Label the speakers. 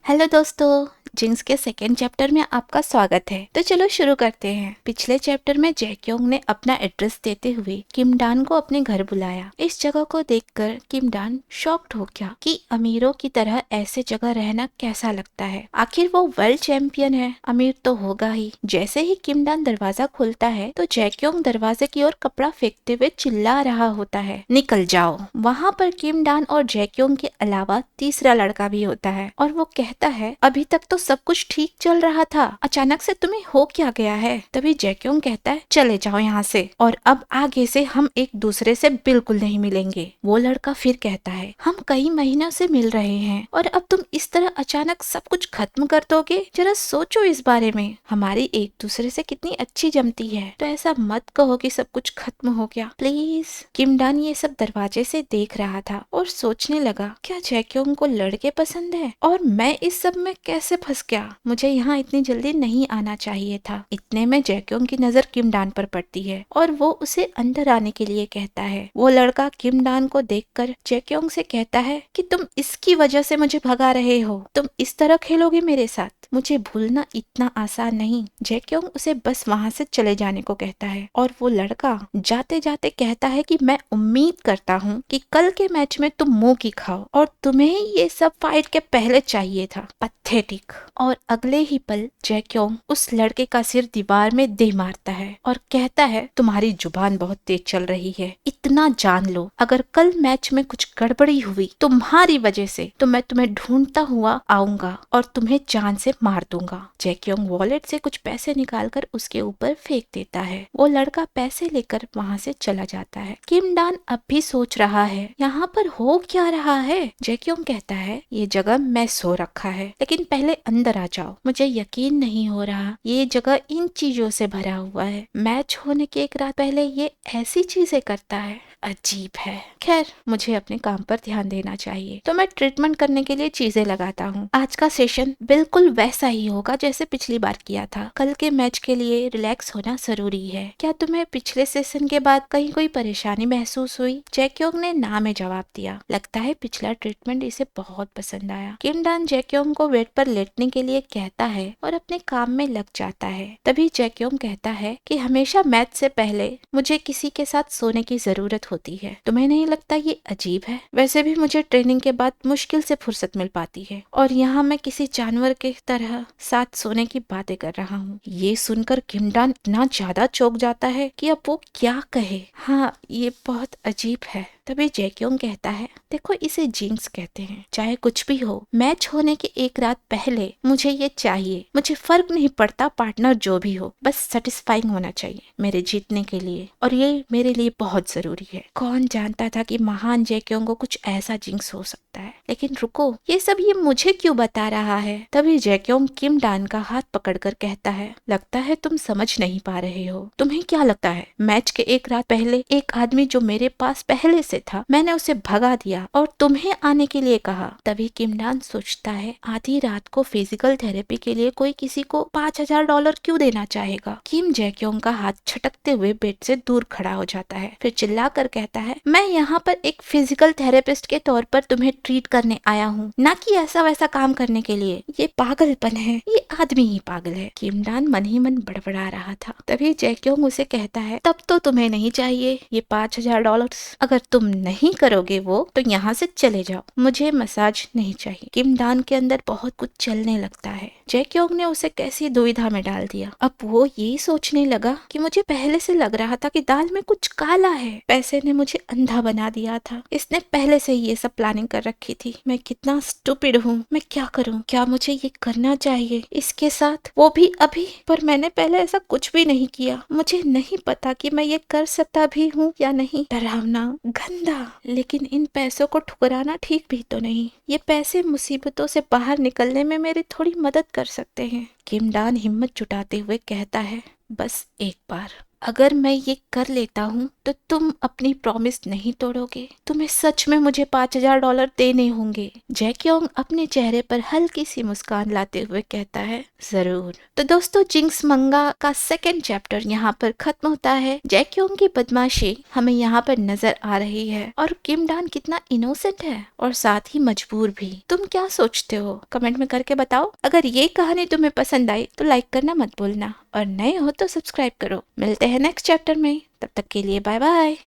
Speaker 1: Hello दोस्तों, jinx के second chapter में आपका स्वागत है। तो चलो शुरू करते हैं। पिछले चैप्टर में जैक्योंग ने अपना एड्रेस देते हुए किम डान को अपने घर बुलाया। इस जगह को देखकर किम डान शॉक्ड हो गया कि अमीरों की तरह ऐसे जगह रहना कैसा लगता है। आखिर वो वर्ल्ड चैंपियन है, अमीर तो होगा ही। जैसे ही किम डान दरवाजा खोलता है तो जैक्योंग दरवाजे की ओर कपड़ा फेंकते हुए चिल्ला रहा होता है, निकल जाओ। वहाँ पर किम डान और जैक्योंग के अलावा तीसरा लड़का भी होता है और वो कहता है, अभी तक तो सब कुछ ठीक चल रहा था, अचानक से तुम्हें हो क्या गया है। तभी जैक्योंग कहता है, चले जाओ यहाँ से और अब आगे से हम एक दूसरे से बिल्कुल नहीं मिलेंगे। वो लड़का फिर कहता है, हम कई महीनों से मिल रहे हैं और अब तुम इस तरह अचानक सब कुछ खत्म कर दोगे। जरा सोचो इस बारे में, हमारी एक दूसरे से कितनी अच्छी जमती है, तो ऐसा मत कहो कि सब कुछ खत्म हो गया प्लीज। किम डान ये सब दरवाजे से देख रहा था और सोचने लगा, क्या जैक्योंग को लड़के पसंद है और मैं इस सब में कैसे फंस गया। मुझे यहाँ इतनी जल्दी नहीं आना चाहिए था। इतने में जैक्योंग की नजर किम डान पर पड़ती है और वो उसे अंदर आने के लिए कहता है। वो लड़का किम डान को देखकर जैक्योंग से कहता है कि तुम इसकी वजह से मुझे भगा रहे हो, तुम इस तरह खेलोगे मेरे साथ, मुझे भूलना इतना आसान नहीं। जैक्योंग उसे बस वहाँ से चले जाने को कहता है और वो लड़का जाते जाते कहता है कि मैं उम्मीद करता हूँ कि कल के मैच में तुम मुंह की खाओ और तुम्हें ये सब फाइट के पहले चाहिए था। पैथेटिक। और अगले ही पल जैक्योंग उस लड़के का सिर दीवार में दे मारता है और कहता है, तुम्हारी जुबान बहुत तेज चल रही है, इतना जान लो, अगर कल मैच में कुछ गड़बड़ी हुई तुम्हारी वजह से तो मैं तुम्हें ढूंढता हुआ आऊंगा और तुम्हें जान से मार दूंगा। जैक्योंग वॉलेट से कुछ पैसे निकालकर उसके ऊपर फेंक देता है। वो लड़का पैसे लेकर वहाँ से चला जाता है। किम डान अब भी सोच रहा है, यहाँ पर हो क्या रहा है। जैक्योंग कहता है, ये जगह मैं सो रखा है, लेकिन पहले अंदर आ जाओ, मुझे यकीन नहीं हो रहा ये जगह इन चीजों से भरा हुआ है। मैच होने के एक रात पहले ये ऐसी चीजें करता है, अजीब है। खैर, मुझे अपने काम पर ध्यान देना चाहिए, तो मैं ट्रीटमेंट करने के लिए चीजें लगाता हूँ। आज का सेशन बिल्कुल वैसा ही होगा जैसे पिछली बार किया था। कल के मैच के लिए रिलैक्स होना जरूरी है। क्या तुम्हें पिछले सेशन के बाद कहीं कोई परेशानी महसूस हुई? जैक्योंग ने ना में जवाब दिया। लगता है पिछला ट्रीटमेंट इसे बहुत पसंद आया। किम डान जैक्योंग को बेड पर लेटने के लिए कहता है और अपने काम में लग जाता है। तभी जैक्योंग कहता है कि हमेशा मैच से पहले मुझे किसी के साथ सोने की जरूरत होती है। तुम्हें नहीं लगता ये अजीब है? वैसे भी मुझे ट्रेनिंग के बाद मुश्किल से फुर्सत मिल पाती है और यहाँ मैं किसी जानवर के तरह साथ सोने की बातें कर रहा हूँ। ये सुनकर किम डान इतना ज्यादा चौंक जाता है कि अब वो क्या कहे। हाँ, ये बहुत अजीब है। तभी जैक्योंग कहता है, देखो इसे जिंक्स कहते हैं। चाहे कुछ भी हो, मैच होने के एक रात पहले मुझे ये चाहिए। मुझे फर्क नहीं पड़ता पार्टनर जो भी हो, बस सेटिस्फाइंग होना चाहिए मेरे जीतने के लिए, और ये मेरे लिए बहुत जरूरी है। कौन जानता था कि महान जैक्योंग को कुछ ऐसा जिंक्स हो सकता है। लेकिन रुको, ये सब ये मुझे क्यों बता रहा है? तभी जैक्योंग किम डान का हाथ पकड़कर कहता है, लगता है तुम समझ नहीं पा रहे हो। तुम्हें क्या लगता है मैच के एक रात पहले एक आदमी जो मेरे पास पहले से था, मैंने उसे भगा दिया और तुम्हें आने के लिए कहा। तभी किम डान सोचता है, आधी रात को फिजिकल थेरेपी के लिए कोई किसी को $5000 क्यों देना चाहेगा। किम जैक्योंग का हाथ छटकते हुए बेड से दूर खड़ा हो जाता है, फिर चिल्लाकर कहता है, मैं यहाँ पर एक फिजिकल थेरेपिस्ट के तौर पर तुम्हें ट्रीट करने आया हूँ, ना कि ऐसा वैसा काम करने के लिए। ये पागलपन है, ये आदमी ही पागल है। किम डान मन ही मन बड़बड़ा रहा था। तभी जैक्योंग उसे कहता है, तब तो तुम्हें नहीं चाहिए ये $5000। अगर तुम नहीं करोगे वो तो यहाँ से चले जाओ, मुझे मसाज नहीं चाहिए। किम डान के अंदर बहुत कुछ चलने लगता है। जैक्योंग ने उसे कैसी दुविधा में डाल दिया। अब वो ये सोचने लगा कि मुझे पहले से लग रहा था कि दाल में कुछ काला है। पैसे ने मुझे अंधा बना दिया था, इसने पहले से ही ये सब प्लानिंग कर रखी थी। मैं कितना स्टूपिड हूँ, मैं क्या करूँ? क्या मुझे ये करना चाहिए इसके साथ, वो भी अभी? पर मैंने पहले ऐसा कुछ भी नहीं किया। मुझे नहीं पता कि मैं ये कर सकता भी हूँ या नहीं। डरावना, गंदा, लेकिन इन पैसों को ठुकराना ठीक भी तो नहीं। ये पैसे मुसीबतों से बाहर निकलने में मेरी थोड़ी मदद कर सकते हैं। किम डान हिम्मत जुटाते हुए कहता है, बस एक बार। अगर मैं ये कर लेता हूँ तो तुम अपनी प्रॉमिस नहीं तोड़ोगे, तुम्हें सच में मुझे $5,000 देने होंगे। जैक्योंग अपने चेहरे पर हल्की सी मुस्कान लाते हुए कहता है, जरूर। तो दोस्तों, जिंक्स मंगा का सेकेंड चैप्टर यहाँ पर खत्म होता है। जैक्योंग की बदमाशी हमें यहाँ पर नजर आ रही है और किम डान कितना इनोसेंट है और साथ ही मजबूर भी। तुम क्या सोचते हो, कमेंट में करके बताओ। अगर ये कहानी तुम्हें पसंद आई तो लाइक करना मत भूलना और नए हो तो सब्सक्राइब करो। मिलते हैं नेक्स्ट चैप्टर में, तब तक के लिए बाय बाय।